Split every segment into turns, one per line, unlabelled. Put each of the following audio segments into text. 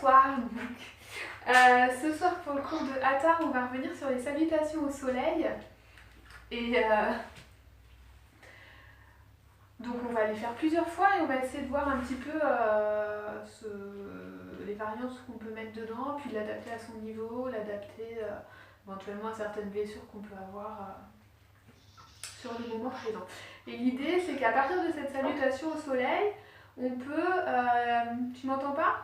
bonsoir. Ce soir pour le cours de Hatha, on va revenir sur les salutations au soleil. Et donc on va les faire plusieurs fois et on va essayer de voir un petit peu les variantes qu'on peut mettre dedans, puis l'adapter à son niveau, l'adapter éventuellement à certaines blessures qu'on peut avoir sur le moment présent. Et l'idée c'est qu'à partir de cette salutation au soleil, on peut... tu m'entends pas ?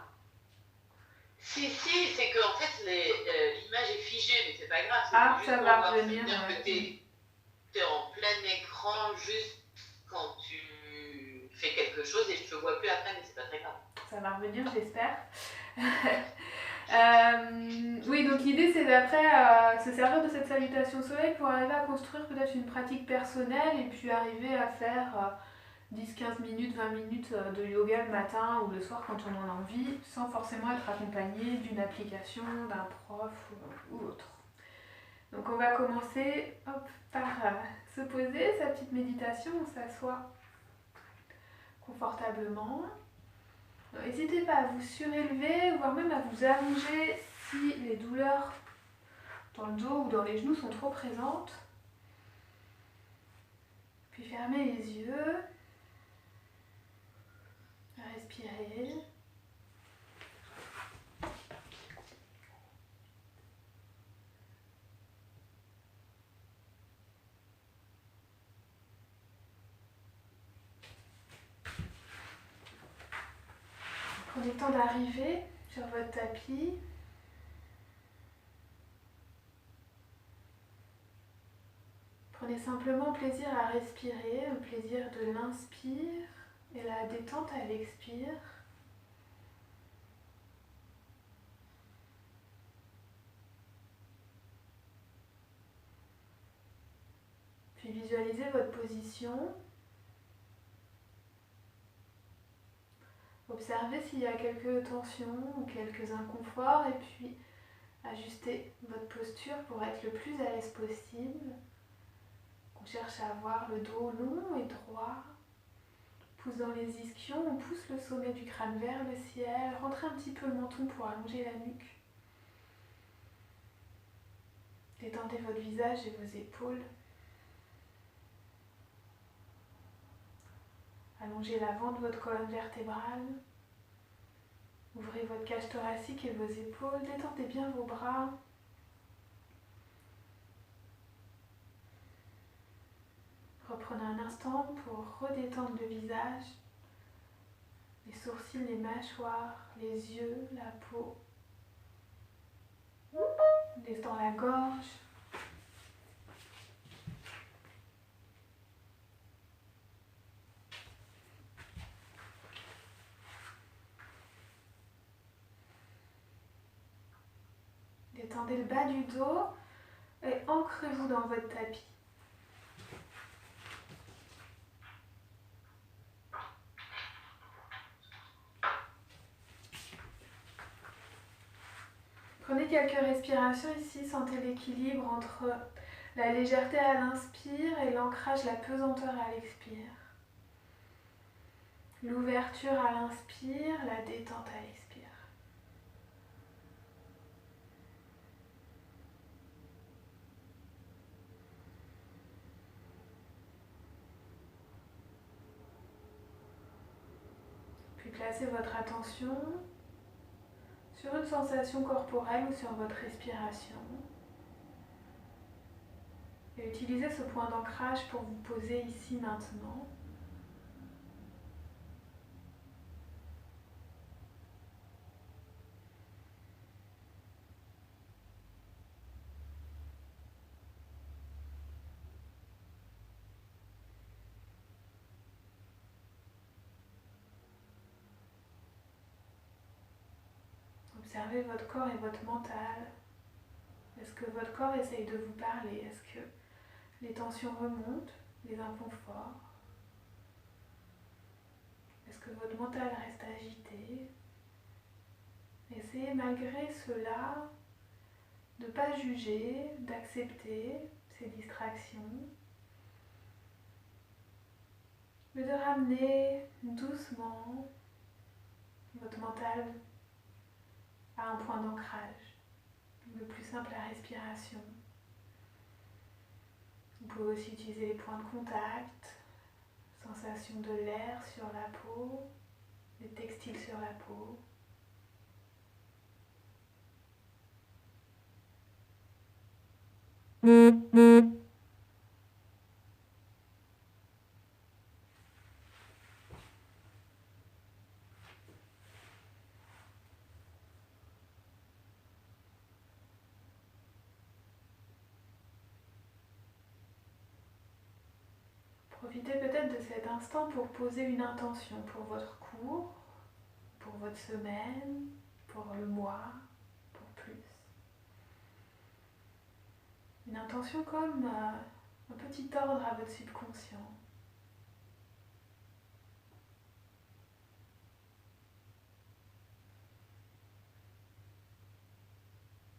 Si, c'est que en fait l'image est figée, mais c'est pas grave.
Ah,
Juste
ça
pour
va
voir,
revenir.
c'est-à-dire que t'es en plein écran juste quand tu fais quelque chose et je te vois plus après, mais c'est pas très grave.
Ça va revenir, j'espère. Oui, donc l'idée c'est d'après se servir de cette salutation au soleil pour arriver à construire peut-être une pratique personnelle et puis arriver à faire 10-15 minutes, 20 minutes de yoga le matin ou le soir quand on en a envie, sans forcément être accompagné d'une application, d'un prof ou autre. Donc on va commencer par se poser, sa petite méditation, on s'assoit confortablement. N'hésitez pas à vous surélever, voire même à vous allonger si les douleurs dans le dos ou dans les genoux sont trop présentes. Puis fermez les yeux, respirez. Prenez le temps d'arriver sur votre tapis. Prenez simplement plaisir à respirer, le plaisir de l'inspire et la détente à l'expire. Puis visualisez votre position. Observez s'il y a quelques tensions ou quelques inconforts et puis ajustez votre posture pour être le plus à l'aise possible. On cherche à avoir le dos long et droit. Pousse dans les ischions, on pousse le sommet du crâne vers le ciel. Rentrez un petit peu le menton pour allonger la nuque. Détendez votre visage et vos épaules. Allongez l'avant de votre colonne vertébrale. Ouvrez votre cage thoracique et vos épaules. Détendez bien vos bras. Reprenez un instant pour redétendre le visage, les sourcils, les mâchoires, les yeux, la peau. Détends la gorge. Détendez le bas du dos et ancrez-vous dans votre tapis. Prenez quelques respirations ici, sentez l'équilibre entre la légèreté à l'inspire et l'ancrage, la pesanteur à l'expire. L'ouverture à l'inspire, la détente à l'expire. Puis placez votre attention sur une sensation corporelle ou sur votre respiration. Et utilisez ce point d'ancrage pour vous poser ici maintenant. Observez votre corps et votre mental. Est-ce que votre corps essaye de vous parler? Est-ce que les tensions remontent, les inconforts? Est-ce que votre mental reste agité? Essayez malgré cela de ne pas juger, d'accepter ces distractions, mais de ramener doucement votre mental à un point d'ancrage. Le plus simple, la respiration. Vous pouvez aussi utiliser les points de contact, sensation de l'air sur la peau, des textiles sur la peau. Profitez peut-être de cet instant pour poser une intention pour votre cours, pour votre semaine, pour le mois, pour plus. Une intention comme un petit ordre à votre subconscient.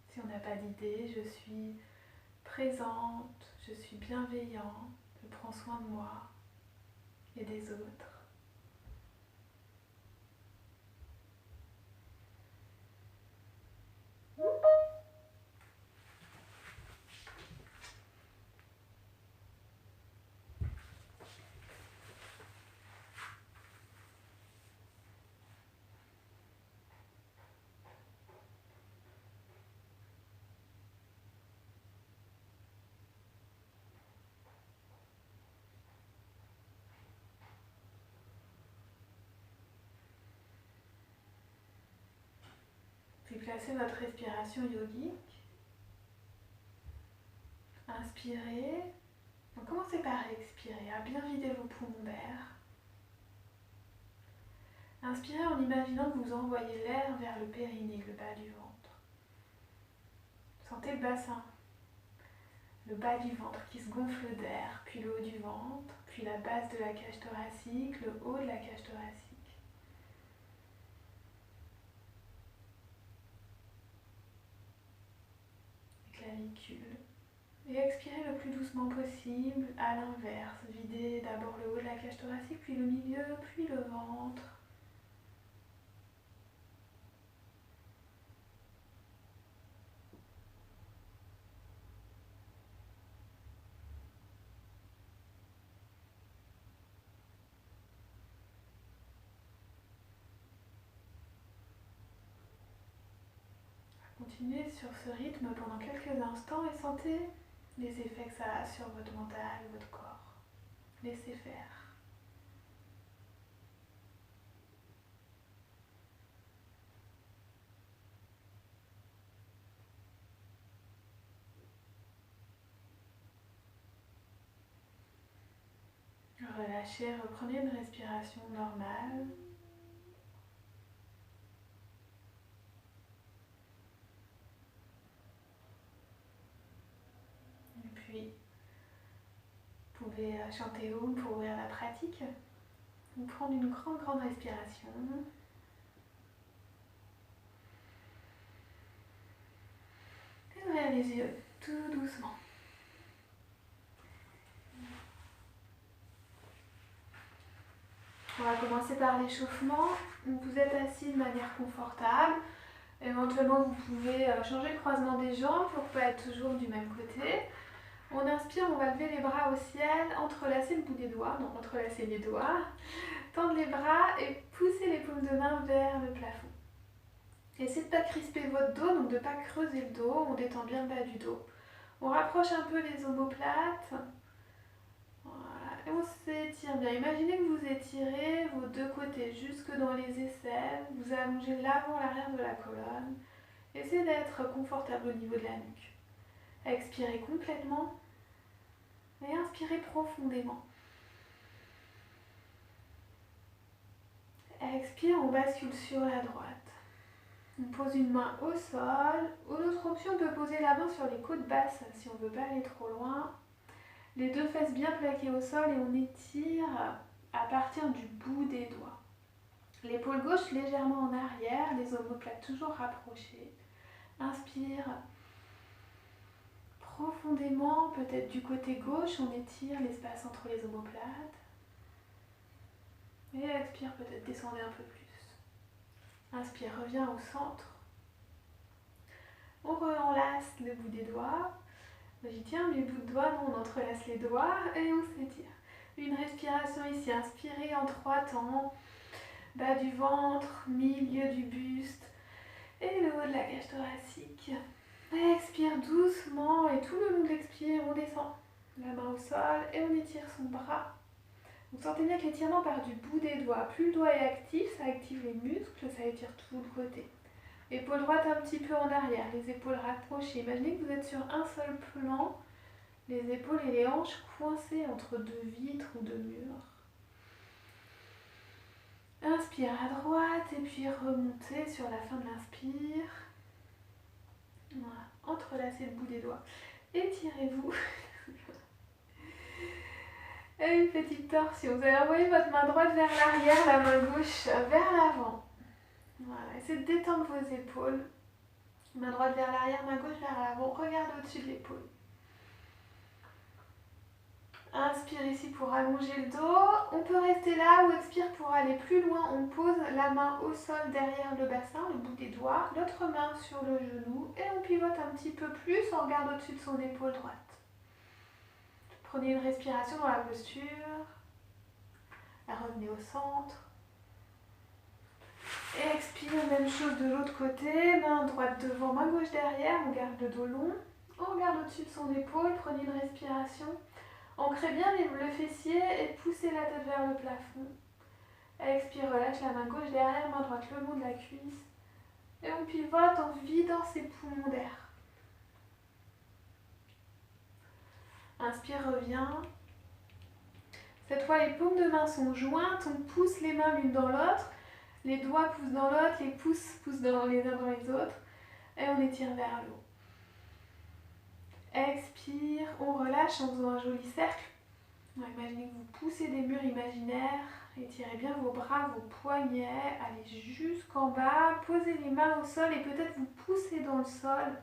Si on n'a pas d'idée, je suis présente, je suis bienveillante, je prends soin de moi et des autres. Puis placez votre respiration yogique. Inspirez. Donc commencez par expirer, à bien vider vos poumons d'air. Inspirez en imaginant que vous envoyez l'air vers le périnée, le bas du ventre. Sentez le bassin, le bas du ventre qui se gonfle d'air, puis le haut du ventre, puis la base de la cage thoracique, le haut de la cage thoracique. Clavicule. Et expirez le plus doucement possible, à l'inverse. Videz d'abord le haut de la cage thoracique, puis le milieu, puis le ventre. Continuez sur ce rythme pendant quelques instants et sentez les effets que ça a sur votre mental, votre corps. Laissez faire. Relâchez, reprenez une respiration normale. Et puis, vous pouvez chanter Om pour ouvrir la pratique. Ou prendre une grande respiration. Et ouvrir les yeux tout doucement. On va commencer par l'échauffement. Vous êtes assis de manière confortable. Éventuellement, vous pouvez changer le croisement des jambes pour ne pas être toujours du même côté. On inspire, on va lever les bras au ciel, entrelacer le bout des doigts, non, entrelacer les doigts, tendre les bras et pousser les paumes de main vers le plafond. Essayez de ne pas crisper votre dos, donc de ne pas creuser le dos, on détend bien le bas du dos. On rapproche un peu les omoplates. Voilà. Et on s'étire bien. Imaginez que vous étirez vos deux côtés jusque dans les aisselles. Vous allongez l'avant, l'arrière de la colonne. Essayez d'être confortable au niveau de la nuque. Expirez complètement et inspirez profondément. Expire, on bascule sur la droite. On pose une main au sol. Ou l'autre option, on peut poser la main sur les côtes basses si on ne veut pas aller trop loin. Les deux fesses bien plaquées au sol et on étire à partir du bout des doigts. L'épaule gauche légèrement en arrière, les omoplates toujours rapprochées. Inspire profondément, peut-être du côté gauche, on étire l'espace entre les omoplates. Et expire, peut-être descendez un peu plus. Inspire, reviens au centre. On enlace le bout des doigts. J'y tiens mes bouts de doigts, nous on entrelace les doigts et on s'étire. Une respiration ici, inspirez en 3 temps. Bas du ventre, milieu du buste et le haut de la cage thoracique. Expire doucement et tout le long de l'expire, on descend la main au sol et on étire son bras. Vous sentez bien que l'étirement part du bout des doigts. Plus le doigt est actif, ça active les muscles, ça étire tout le côté. Épaule droite un petit peu en arrière, les épaules rapprochées. Imaginez que vous êtes sur un seul plan, les épaules et les hanches coincées entre 2 vitres ou 2 murs. Inspire à droite et puis remontez sur la fin de l'inspire. Voilà, entrelacez le bout des doigts. Étirez-vous. Et une petite torsion. Vous allez envoyer votre main droite vers l'arrière, la main gauche vers l'avant. Voilà, essayez de détendre vos épaules. Main droite vers l'arrière, main gauche vers l'avant. Regardez au-dessus de l'épaule. Inspire ici pour allonger le dos. On peut rester là ou expire pour aller plus loin. On pose la main au sol derrière le bassin, le bout des doigts. L'autre main sur le genou et on pivote un petit peu plus. On regarde au-dessus de son épaule droite. Prenez une respiration dans la posture. Revenez au centre. Et expire, même chose de l'autre côté. Main droite devant, main gauche derrière. On garde le dos long. On regarde au-dessus de son épaule. Prenez une respiration. Ancrez bien le fessier et poussez la tête vers le plafond. Expire, relâche la main gauche derrière, main droite le long de la cuisse. Et on pivote en vidant ses poumons d'air. Inspire, reviens. Cette fois, les paumes de main sont jointes. On pousse les mains l'une dans l'autre. Les doigts poussent dans l'autre, les pouces poussent dans les uns dans les autres. Et on étire vers le haut. Expire, on relâche en faisant un joli cercle. Imaginez que vous poussez des murs imaginaires. Étirez bien vos bras, vos poignets. Allez jusqu'en bas. Posez les mains au sol et peut-être vous poussez dans le sol.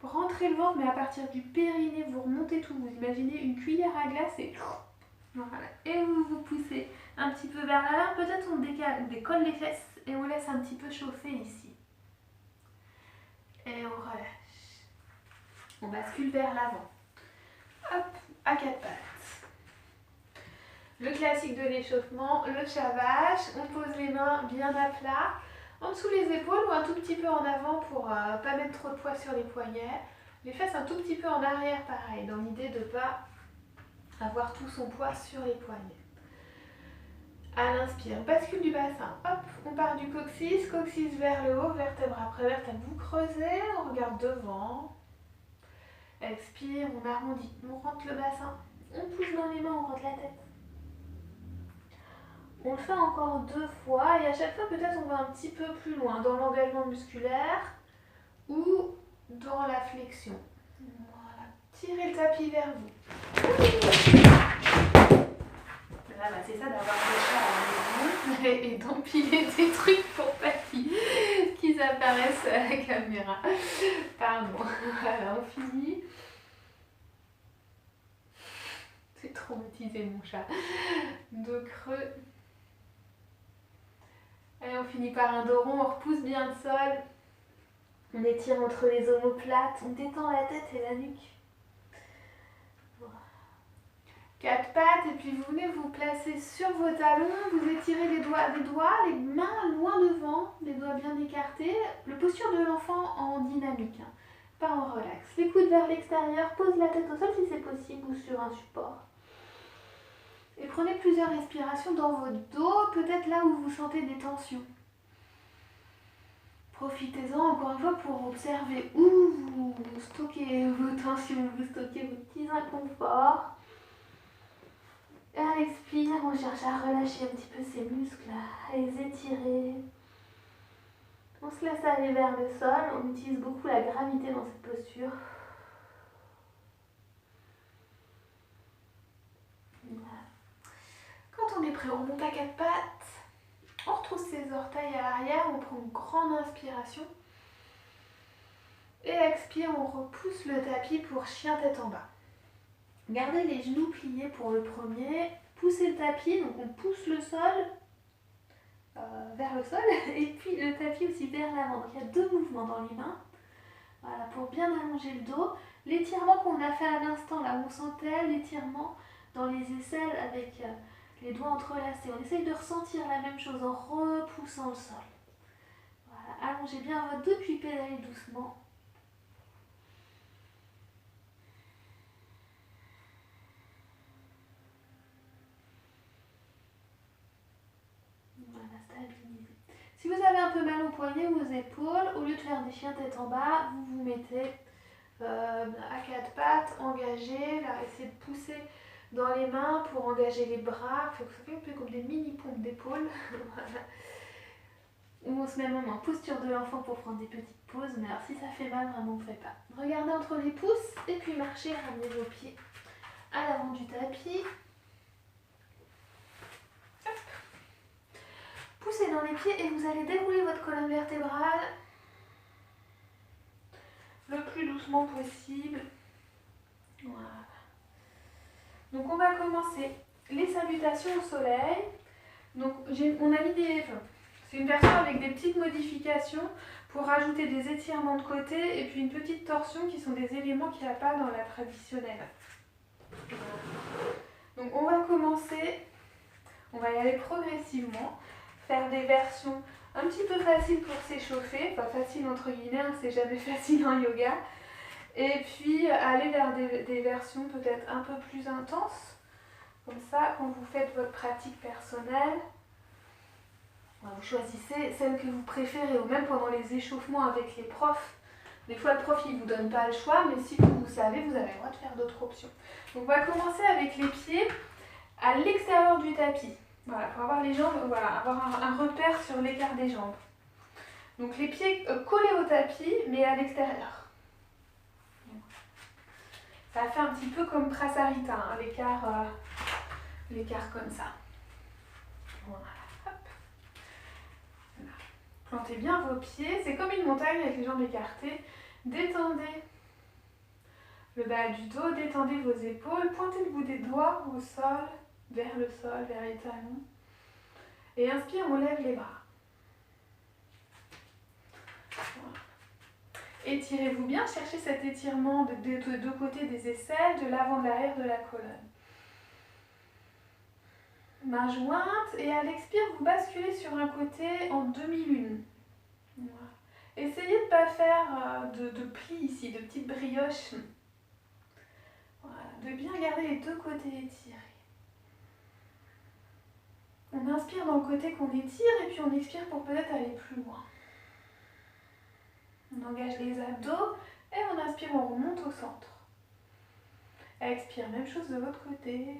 Rentrez le ventre, mais à partir du périnée, vous remontez tout. Vous imaginez une cuillère à glace et voilà. Et vous vous poussez un petit peu vers l'avant. Peut-être on décolle les fesses et on laisse un petit peu chauffer ici. Et on relâche. On bascule vers l'avant. Hop, à 4 pattes. Le classique de l'échauffement, le chavage. On pose les mains bien à plat, en dessous les épaules ou un tout petit peu en avant pour pas mettre trop de poids sur les poignets. Les fesses un tout petit peu en arrière, pareil, dans l'idée de ne pas avoir tout son poids sur les poignets. À l'inspire, bascule du bassin. Hop, on part du coccyx vers le haut, vertèbre après vertèbre. Vous creusez, on regarde devant. Expire, on arrondit, on rentre le bassin, on pousse dans les mains, on rentre la tête. On le fait encore 2 fois et à chaque fois peut-être on va un petit peu plus loin dans l'engagement musculaire ou dans la flexion. Voilà, tirez le tapis vers vous. Là, c'est ça d'avoir des chats à la maison et d'empiler des trucs pour pas qu'ils apparaissent à la caméra. Pardon, voilà, on finit. C'est traumatisé mon chat. 2 creux. Et on finit par un dos rond, on repousse bien le sol. On étire entre les omoplates, on détend la tête et la nuque. 4 pattes et puis vous venez vous placer sur vos talons, vous étirez les doigts, les mains loin devant, les doigts bien écartés. Le posture de l'enfant en dynamique, hein, pas en relax. Les coudes vers l'extérieur, pose la tête au sol si c'est possible ou sur un support. Et prenez plusieurs respirations dans votre dos, peut-être là où vous sentez des tensions. Profitez-en encore une fois pour observer où vous stockez vos tensions, vous stockez vos petits inconforts. Et à l'expire, on cherche à relâcher un petit peu ces muscles, à les étirer. On se laisse aller vers le sol, on utilise beaucoup la gravité dans cette posture. Voilà. Quand on est prêt, on monte à 4 pattes, on retrousse ses orteils à l'arrière, on prend une grande inspiration. Et expire, on repousse le tapis pour chien tête en bas. Gardez les genoux pliés pour le premier, poussez le tapis, donc on pousse le sol vers le sol et puis le tapis aussi vers l'avant. Donc il y a 2 mouvements dans les mains. Voilà, pour bien allonger le dos. L'étirement qu'on a fait à l'instant, là où on sentait l'étirement dans les aisselles avec les doigts entrelacés. On essaye de ressentir la même chose en repoussant le sol. Voilà, allongez bien votre dos puis pédalez doucement. Voilà, stabilisez. Si vous avez un peu mal aux poignets ou aux épaules, au lieu de faire des chiens tête en bas, vous vous mettez à quatre pattes, engagé, là, essayez de pousser dans les mains pour engager les bras, ça fait un peu comme des mini pompes d'épaule. Voilà. Ou on se met même en posture de l'enfant pour prendre des petites pauses, mais alors si ça fait mal, vraiment, ne faites pas. Regardez entre les pouces et puis marchez, ramenez vos pieds à l'avant du tapis. Hop. Poussez dans les pieds et vous allez dérouler votre colonne vertébrale le plus doucement possible. Voilà. Donc on va commencer les salutations au soleil. Donc on a mis c'est une version avec des petites modifications pour rajouter des étirements de côté et puis une petite torsion qui sont des éléments qu'il n'y a pas dans la traditionnelle. Donc on va commencer, on va y aller progressivement, faire des versions un petit peu faciles pour s'échauffer, pas facile entre guillemets, hein, c'est jamais facile en yoga. Et puis aller vers des versions peut-être un peu plus intenses. Comme ça, quand vous faites votre pratique personnelle, vous choisissez celle que vous préférez, ou même pendant les échauffements avec les profs. Des fois, le prof, il ne vous donne pas le choix, mais si vous savez, vous avez le droit de faire d'autres options. Donc, on va commencer avec les pieds à l'extérieur du tapis. Voilà, pour avoir les jambes, voilà, avoir un repère sur l'écart des jambes. Donc, les pieds collés au tapis, mais à l'extérieur. Ça fait un petit peu comme Prasarita, hein, l'écart comme ça. Voilà, hop. Voilà. Plantez bien vos pieds, c'est comme une montagne avec les jambes écartées. Détendez le bas du dos, détendez vos épaules, pointez le bout des doigts au sol, vers le sol, vers les talons. Et inspire, on lève les bras. Voilà. Étirez-vous bien, cherchez cet étirement de deux côtés des aisselles, de l'avant, de l'arrière de la colonne. Main jointe et à l'expire, vous basculez sur un côté en demi-lune. Voilà. Essayez de ne pas faire de plis ici, de petites brioches. Voilà. De bien garder les deux côtés étirés. On inspire dans le côté qu'on étire et puis on expire pour peut-être aller plus loin. On engage les abdos et on inspire, on remonte au centre. Expire, même chose de l'autre côté.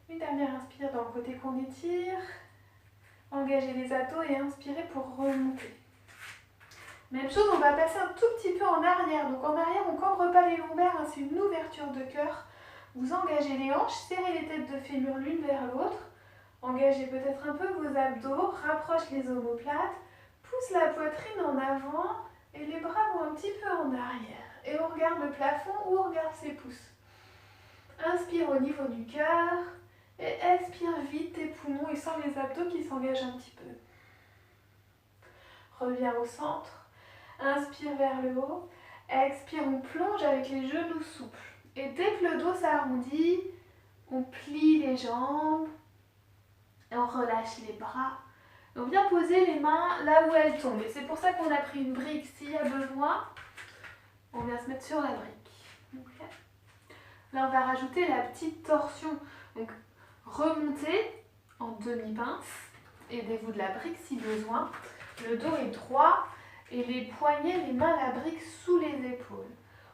Une dernière inspire dans le côté qu'on étire. Engagez les abdos et inspirez pour remonter. Même chose, on va passer un tout petit peu en arrière. Donc en arrière, on ne cambre pas les lombaires, hein, c'est une ouverture de cœur. Vous engagez les hanches, serrez les têtes de fémur l'une vers l'autre. Engagez peut-être un peu vos abdos, rapproche les omoplates, pousse la poitrine en avant et les bras vont un petit peu en arrière. Et on regarde le plafond ou on regarde ses pouces. Inspire au niveau du cœur et expire vite tes poumons et sens les abdos qui s'engagent un petit peu. Reviens au centre, inspire vers le haut, expire, on plonge avec les genoux souples. Et dès que le dos s'arrondit, on plie les jambes et on relâche les bras. On vient poser les mains là où elles tombent. Et c'est pour ça qu'on a pris une brique. S'il y a besoin, on vient se mettre sur la brique. Okay. Là, on va rajouter la petite torsion. Donc, remontez en demi-pince. Aidez-vous de la brique si besoin. Le dos est droit et les poignets, les mains, la brique sous les épaules.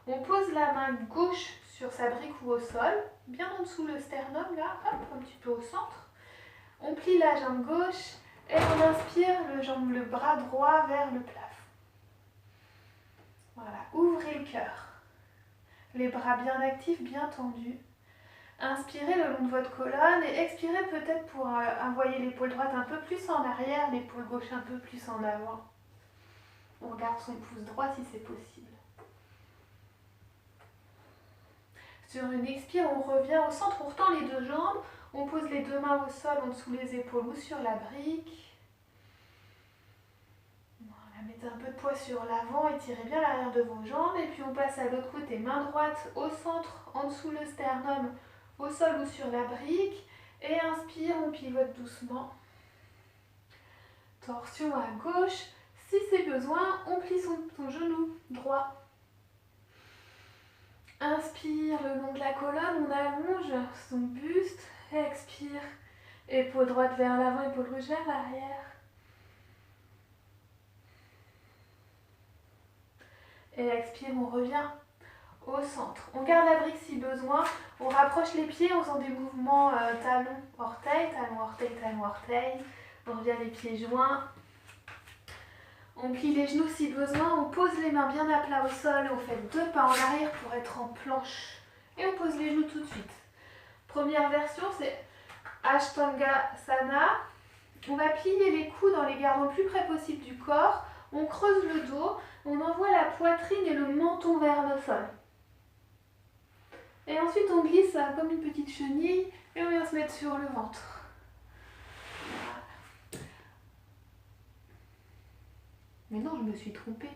On pose la main gauche sur sa brique ou au sol, bien en dessous le sternum, là, hop, un petit peu au centre. On plie la jambe gauche et on inspire le bras droit vers le plafond. Voilà, ouvrez le cœur. Les bras bien actifs, bien tendus. Inspirez le long de votre colonne et expirez peut-être pour envoyer l'épaule droite un peu plus en arrière, l'épaule gauche un peu plus en avant. On regarde son pouce droit si c'est possible. Sur une expire, on revient au centre, on retend les deux jambes, On pose les deux mains au sol, en dessous les épaules ou sur la brique. Voilà, mettez un peu de poids sur l'avant, étirez bien l'arrière de vos jambes. Et puis on passe à l'autre côté, main droite au centre, en dessous le sternum, au sol ou sur la brique. Et inspire, on pivote doucement. Torsion à gauche. Si c'est besoin, on plie son genou droit. Inspire le long de la colonne, on allonge son buste. Expire, épaule droite vers l'avant, épaule gauche vers l'arrière. Et expire, on revient au centre. On garde la brique si besoin. On rapproche les pieds en faisant des mouvements talon-orteil, talon-orteil, talon-orteil. On revient les pieds joints. On plie les genoux si besoin. On pose les mains bien à plat au sol. On fait 2 pas en arrière pour être en planche. Et on pose les genoux tout de suite. Première version, c'est Ashtangasana. On va plier les coudes en les gardant le plus près possible du corps. On creuse le dos. On envoie la poitrine et le menton vers le sol. Et ensuite, on glisse comme une petite chenille et on vient se mettre sur le ventre. Voilà. Mais non, je me suis trompée.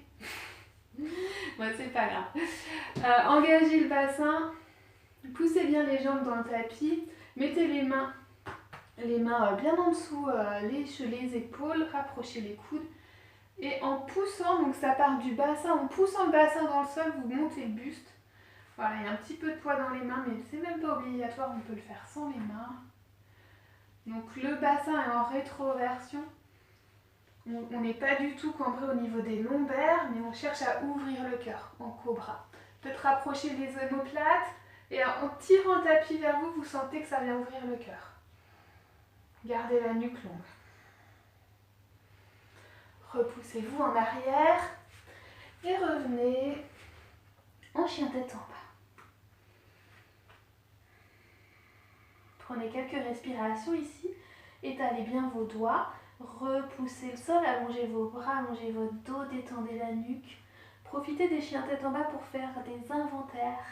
Bon, c'est pas grave. Engagez le bassin. Poussez bien les jambes dans le tapis. Mettez les mains bien en dessous les épaules. Rapprochez les coudes. Et en poussant, donc ça part du bassin, en poussant le bassin dans le sol, vous montez le buste. Voilà, il y a un petit peu de poids dans les mains, mais c'est même pas obligatoire, on peut le faire sans les mains. Donc le bassin est en rétroversion. On n'est pas du tout cambré au niveau des lombaires, mais on cherche à ouvrir le cœur en cobra. Peut-être rapprocher les omoplates et en tirant le tapis vers vous, vous sentez que ça vient ouvrir le cœur. Gardez la nuque longue. Repoussez-vous en arrière et revenez en chien tête en bas. Prenez quelques respirations ici, étalez bien vos doigts, repoussez le sol, allongez vos bras, allongez votre dos, détendez la nuque. Profitez des chiens tête en bas pour faire des inventaires,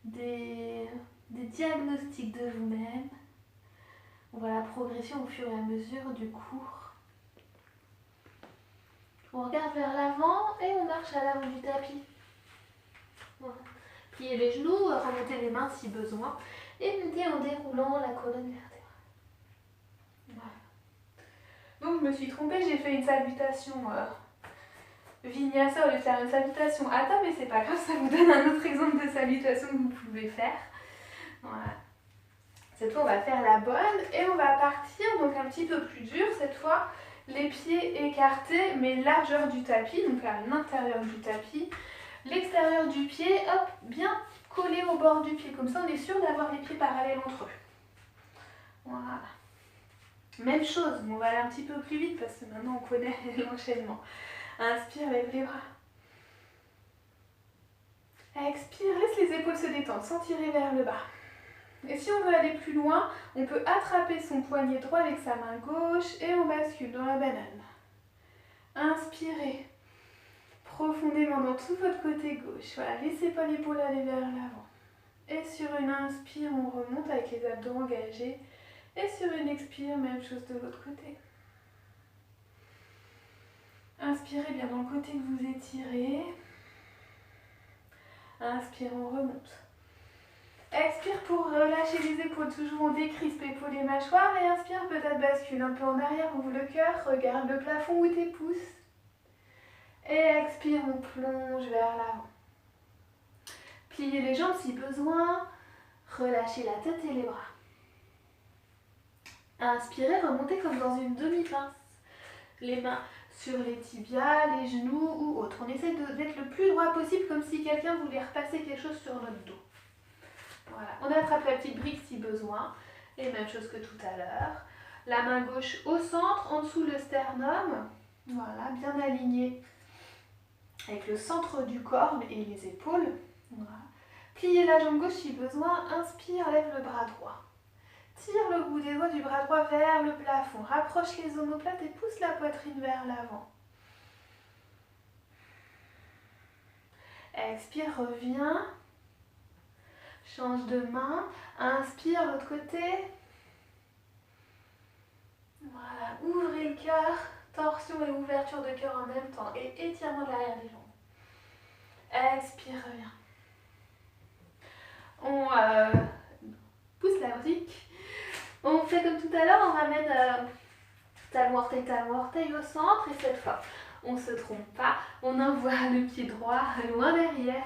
des diagnostics de vous-même. On voit la progression au fur et à mesure du cours. On regarde vers l'avant et on marche à l'avant du tapis. Voilà. Pliez les genoux, remontez les mains si besoin et montez en déroulant la colonne vertébrale. Voilà. Donc je me suis trompée, j'ai fait une salutation Vinyasa au lieu de faire une salutation Hatha, mais c'est pas grave, ça vous donne un autre exemple de salutation que vous pouvez faire. Voilà. Cette fois on va faire la bonne et on va partir donc un petit peu plus dur cette fois. Les pieds écartés, mais largeur du tapis, donc à l'intérieur du tapis. L'extérieur du pied, hop, bien collé au bord du pied. Comme ça, on est sûr d'avoir les pieds parallèles entre eux. Voilà. Même chose, mais on va aller un petit peu plus vite parce que maintenant on connaît l'enchaînement. Inspire, lève les bras. Expire, laisse les épaules se détendre sans tirer vers le bas. Et si on veut aller plus loin, on peut attraper son poignet droit avec sa main gauche et on bascule dans la banane. Inspirez profondément dans tout votre côté gauche. Voilà, laissez pas l'épaule aller vers l'avant. Et sur une inspire, on remonte avec les abdos engagés. Et sur une expire, même chose de l'autre côté. Inspirez bien dans le côté que vous étirez. Inspire, on remonte. Expire pour relâcher les épaules, toujours on décrispe épaules et mâchoires. Et inspire, peut-être bascule un peu en arrière, ouvre le cœur, regarde le plafond ou tes pouces. Et expire, on plonge vers l'avant. Pliez les jambes si besoin. Relâchez la tête et les bras. Inspirez, remontez comme dans une demi-pince. Les mains sur les tibias, les genoux ou autres. On essaie d'être le plus droit possible, comme si quelqu'un voulait repasser quelque chose sur notre dos. Voilà, on attrape la petite brique si besoin. Et même chose que tout à l'heure. La main gauche au centre, en dessous le sternum. Voilà, bien aligné avec le centre du corps et les épaules. Voilà. Pliez la jambe gauche si besoin. Inspire, lève le bras droit. Tire le bout des doigts du bras droit vers le plafond. Rapproche les omoplates et pousse la poitrine vers l'avant. Expire, reviens. Change de main. Inspire, l'autre côté. Voilà, ouvrez le cœur, torsion et ouverture de cœur en même temps et étirement de l'arrière des jambes. Expire, reviens. On pousse la brique. On fait comme tout à l'heure, on ramène talon orteil au centre et cette fois, on ne se trompe pas, on envoie le pied droit loin derrière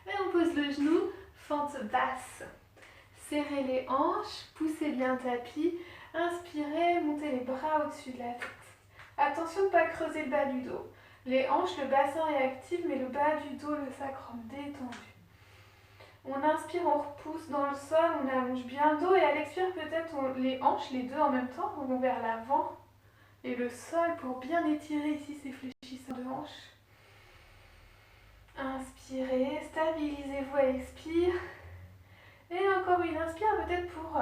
et on pose le genou, fente basse. Serrez les hanches, poussez bien le tapis, inspirez, montez les bras au-dessus de la tête. Attention de ne pas creuser le bas du dos. Les hanches, le bassin est actif, mais le bas du dos, le sacrum détendu. On inspire, on repousse dans le sol, on allonge bien le dos et à l'expire, peut-être les hanches, les deux en même temps, on vont vers l'avant et le sol pour bien étirer ici ces fléchisseurs de hanches. Inspirez, stabilisez-vous à l'expire. Et encore une inspire, peut-être pour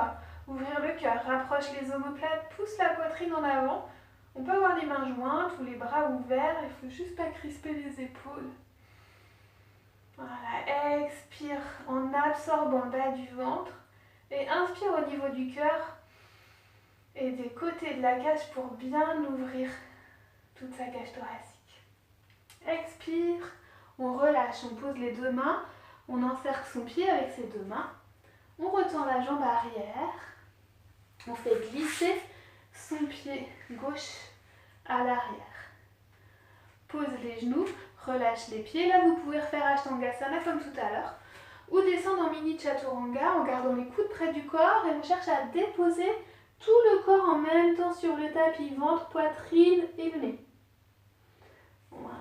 ouvrir le cœur. Rapproche les omoplates, pousse la poitrine en avant. On peut avoir les mains jointes ou les bras ouverts, il ne faut juste pas crisper les épaules. Voilà, expire en absorbant le bas du ventre. Et inspire au niveau du cœur et des côtés de la cage pour bien ouvrir toute sa cage thoracique. Expire, on relâche, on pose les deux mains, on encercle son pied avec ses deux mains. On retend la jambe arrière, on fait glisser son pied gauche à l'arrière. Pose les genoux, relâche les pieds. Là, vous pouvez refaire Ashtangasana comme tout à l'heure. Ou descendre en mini chaturanga en gardant les coudes près du corps et on cherche à déposer tout le corps en même temps sur le tapis, ventre, poitrine et le nez. Voilà.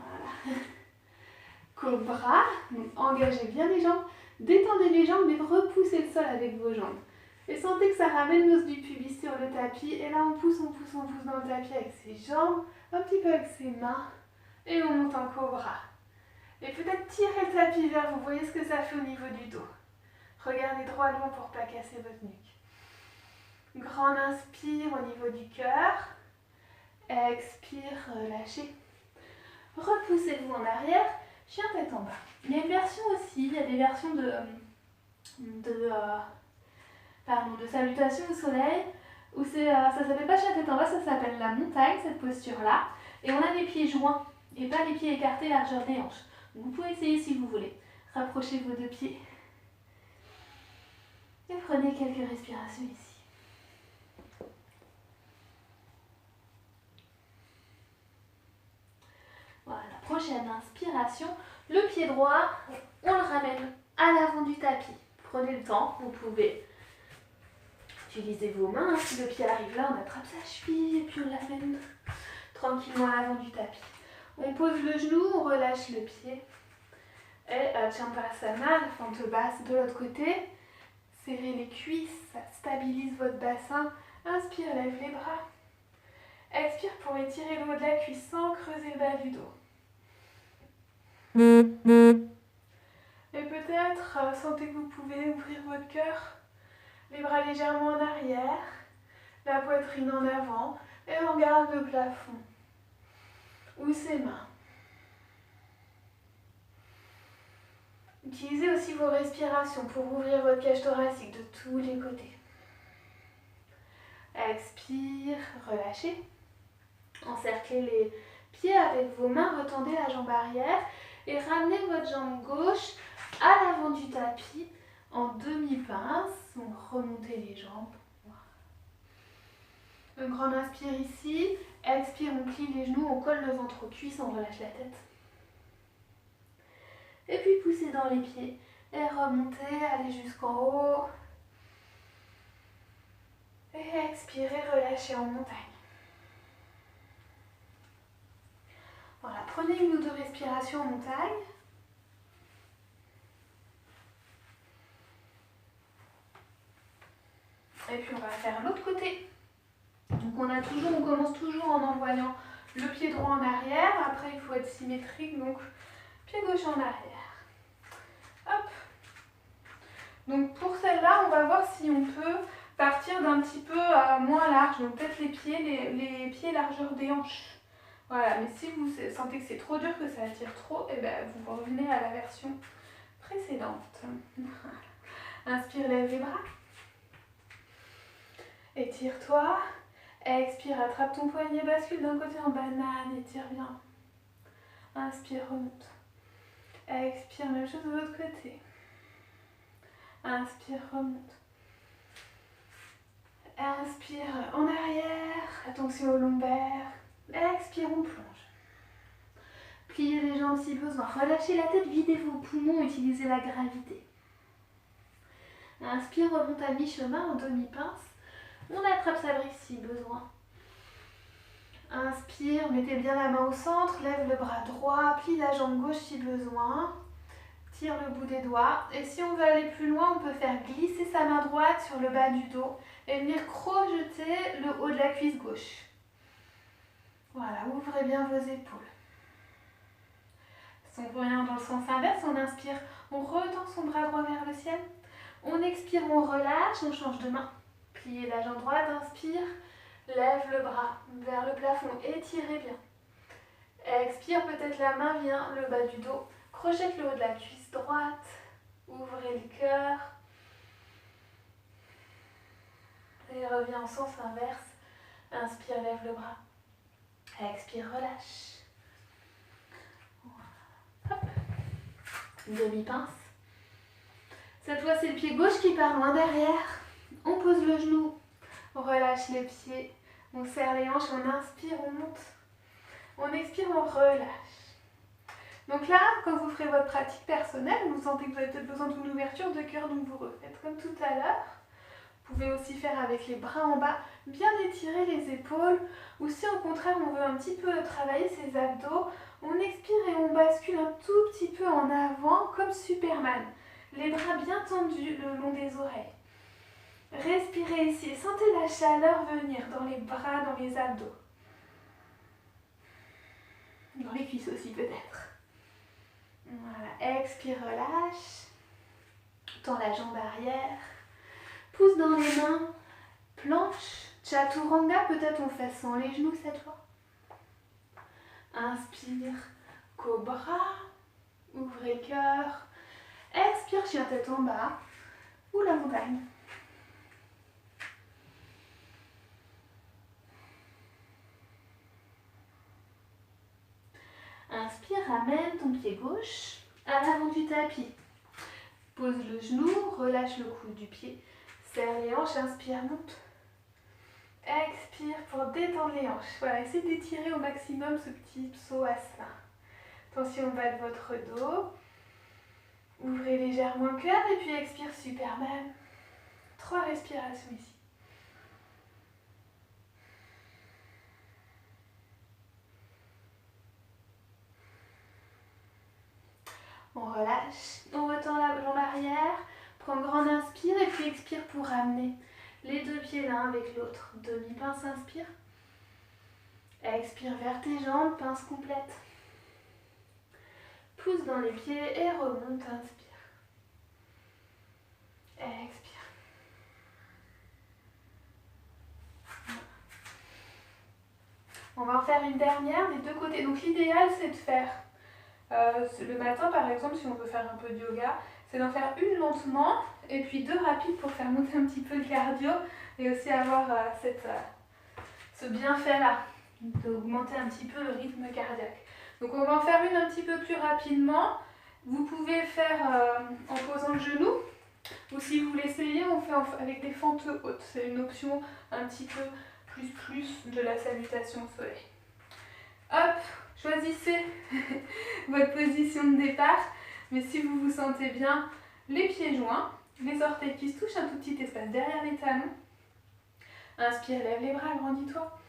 Cobra, donc engagez bien les jambes. Détendez les jambes, mais repoussez le sol avec vos jambes. Et sentez que ça ramène l'os du pubis sur le tapis. Et là, on pousse dans le tapis avec ses jambes, un petit peu avec ses mains. Et on monte en cobra. Et peut-être tirer le tapis vers vous. Voyez ce que ça fait au niveau du dos. Regardez droit devant pour ne pas casser votre nuque. Grande inspire au niveau du cœur. Expire, relâchez. Repoussez-vous en arrière. Chien tête en bas. Il y a une version aussi, il y a des versions de salutation au soleil, où ça s'appelle pas chien tête en bas, ça s'appelle la montagne, cette posture-là. Et on a les pieds joints, et pas les pieds écartés, largeur des hanches. Vous pouvez essayer si vous voulez. Rapprochez vos deux pieds. Et prenez quelques respirations ici. Voilà, prochaine inspiration. Le pied droit, on le ramène à l'avant du tapis. Prenez le temps, vous pouvez utiliser vos mains. Si le pied arrive là, on attrape sa cheville et puis on l'amène tranquillement à l'avant du tapis. On pose le genou, on relâche le pied. Et Champasana, la fente basse de l'autre côté. Serrez les cuisses, ça stabilise votre bassin. Inspire, lève les bras. Expire pour étirer le haut de la cuisse sans creuser le bas du dos. Et peut-être sentez que vous pouvez ouvrir votre cœur, les bras légèrement en arrière, la poitrine en avant et on garde le plafond ou ses mains. Utilisez aussi vos respirations pour ouvrir votre cage thoracique de tous les côtés. Expire, relâchez. Encerclez les pieds avec vos mains, retendez la jambe arrière et ramenez votre jambe gauche à l'avant du tapis en demi-pince. Donc remontez les jambes. Une grande inspire ici. Expire, on plie les genoux, on colle le ventre aux cuisses, on relâche la tête. Et puis poussez dans les pieds et remontez, allez jusqu'en haut. Et expirez, relâchez en montagne. Voilà, prenez une ou deux respirations en montagne. Et puis on va faire l'autre côté. Donc on commence toujours en envoyant le pied droit en arrière. Après il faut être symétrique, donc pied gauche en arrière. Hop. Donc pour celle-là, on va voir si on peut partir d'un petit peu moins large. Donc peut-être les pieds largeur des hanches. Voilà, mais si vous sentez que c'est trop dur, que ça attire trop, et ben vous revenez à la version précédente. Inspire, lève les bras. Étire-toi. Expire, attrape ton poignet, bascule d'un côté en banane, étire bien. Inspire, remonte. Expire, même chose de l'autre côté. Inspire, remonte. Inspire en arrière, attention au lombaire. Expire, on plonge. Pliez les jambes si besoin. Relâchez la tête, videz vos poumons, utilisez la gravité. Inspire, remonte à mi-chemin en demi-pince. On attrape sa brise si besoin. Inspire, mettez bien la main au centre, lève le bras droit, plie la jambe gauche si besoin. Tire le bout des doigts. Et si on veut aller plus loin, on peut faire glisser sa main droite sur le bas du dos et venir crocheter le haut de la cuisse gauche. Voilà, ouvrez bien vos épaules. Si on revient dans le sens inverse, on inspire, on retend son bras droit vers le ciel. On expire, on relâche, on change de main. Pliez la jambe droite, inspire, lève le bras vers le plafond, étirez bien. Expire, peut-être la main vient le bas du dos. Crochette le haut de la cuisse droite, ouvrez le cœur. Et reviens en sens inverse. Inspire, lève le bras. Expire, relâche. Hop. Demi-pince. Cette fois, c'est le pied gauche qui part loin derrière. On pose le genou, on relâche les pieds, on serre les hanches, on inspire, on monte. On expire, on relâche. Donc là, quand vous ferez votre pratique personnelle, vous sentez que vous avez peut-être besoin d'une ouverture de cœur, donc vous refaites comme tout à l'heure. Vous pouvez aussi faire avec les bras en bas, bien étirer les épaules. Ou si au contraire, on veut un petit peu travailler ses abdos, on expire et on bascule un tout petit peu en avant, comme Superman. Les bras bien tendus le long des oreilles. Respirez ici et sentez la chaleur venir dans les bras, dans les abdos. Dans les cuisses aussi peut-être. Voilà, expire, relâche. Tends la jambe arrière. Pouce dans les mains. Planche. Chaturanga, peut-être on fait sans les genoux cette fois. Inspire, cobra. Ouvrez le cœur. Expire, chien tête en bas. Ou la montagne. Inspire, ramène ton pied gauche à l'avant du tapis. Pose le genou, relâche le cou du pied. Serre les hanches, inspire, monte. Expire pour détendre les hanches. Voilà, essayez d'étirer au maximum ce petit psoasana. Attention au bas de votre dos. Ouvrez légèrement le cœur et puis expire, Superman. 3 respirations ici. On relâche, on retend la jambe arrière, prends grand inspire et puis expire pour ramener les deux pieds l'un avec l'autre. Demi-pince, inspire. Expire vers tes jambes, pince complète. Pouce dans les pieds et remonte, inspire. Expire. On va en faire une dernière des deux côtés. Donc l'idéal c'est de faire le matin par exemple, si on veut faire un peu de yoga, c'est d'en faire une lentement et puis 2 rapides pour faire monter un petit peu le cardio et aussi avoir ce bienfait là, d'augmenter un petit peu le rythme cardiaque. Donc on va en faire une un petit peu plus rapidement. Vous pouvez faire en posant le genou ou si vous l'essayez, on fait avec des fentes hautes. C'est une option un petit peu plus de la salutation au soleil. Hop, choisissez votre position de départ, mais si vous vous sentez bien, les pieds joints, les orteils qui se touchent, un tout petit espace derrière les talons. Inspire, lève les bras, agrandis-toi.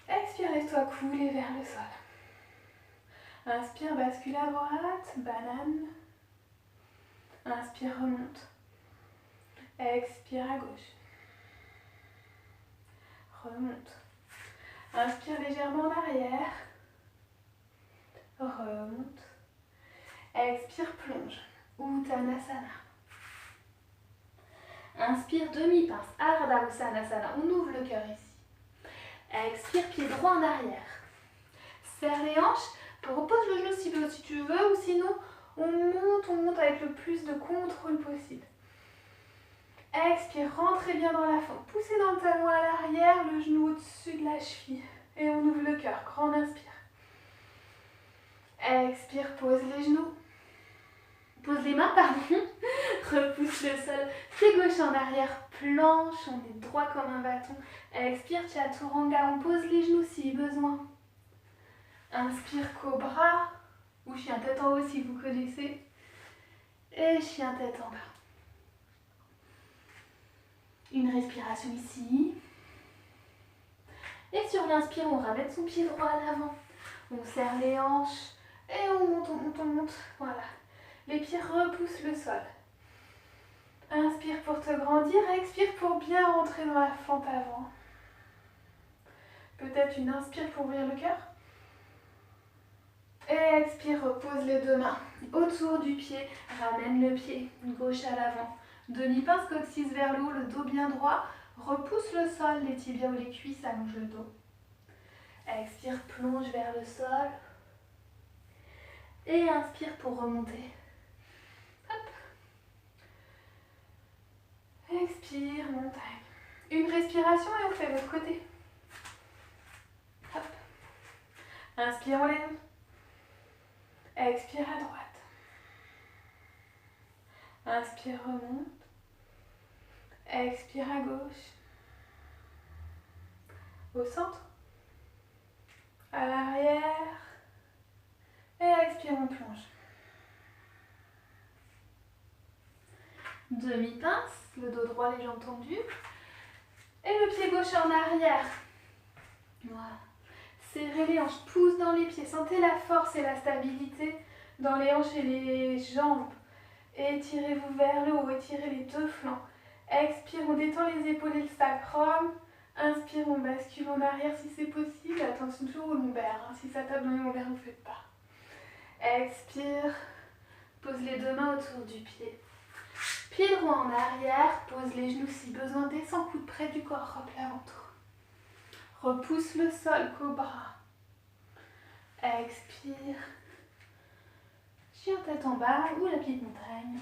Expire, laisse-toi couler vers le sol. Inspire, bascule à droite, banane. Inspire, remonte. Expire à gauche. Remonte. Inspire légèrement en arrière. Remonte. Expire, plonge. Uttanasana. Inspire, demi-pince. Ardha Uttanasana. On ouvre le cœur ici. Expire, pied droit en arrière. Serre les hanches. Repose le genou si tu veux, ou sinon on monte avec le plus de contrôle possible. Expire, rentrez bien dans la fente. Poussez dans le talon à l'arrière, le genou au-dessus de la cheville. Et on ouvre le cœur. Grande inspire. Expire, pose les genoux. Pose les mains, pardon. Repousse le sol. Pied gauche en arrière, planche. On est droit comme un bâton. Expire, chaturanga. On pose les genoux si besoin. Inspire, cobra. Ou chien tête en haut si vous connaissez. Et chien tête en bas. Une respiration ici. Et sur l'inspire, on ramène son pied droit à l'avant. On serre les hanches. Et on monte, on monte, on monte. Voilà. Les pieds repoussent le sol. Inspire pour te grandir. Expire pour bien rentrer dans la fente avant. Peut-être une inspire pour ouvrir le cœur. Et expire, repose les deux mains autour du pied. Ramène le pied gauche à l'avant. Demi-pince, coccyx vers le haut, le dos bien droit. Repousse le sol, les tibias ou les cuisses, allonge le dos. Expire, plonge vers le sol. Et inspire pour remonter. Hop. Expire, montagne. Une respiration et on fait l'autre côté. Hop. Inspire, on lève. Expire à droite. Inspire, remonte. Expire à gauche. Au centre. À l'arrière. Et expire, on plonge. Demi-pince, le dos droit, les jambes tendues. Et le pied gauche en arrière. Voilà. Serrez les hanches, pousse dans les pieds. Sentez la force et la stabilité dans les hanches et les jambes. Étirez-vous vers le haut, étirez les deux flancs. Expire, on détend les épaules et le sacrum. Inspire, on bascule en arrière si c'est possible. Attention toujours au lombaire. Si ça tape dans les lombaires, ne faites pas. Expire, pose les deux mains autour du pied. Pied droit en arrière, pose les genoux si besoin. Descends, coude près du corps, replie ventre. Repousse le sol, cobra. Expire. Chien tête en bas ou la petite montagne.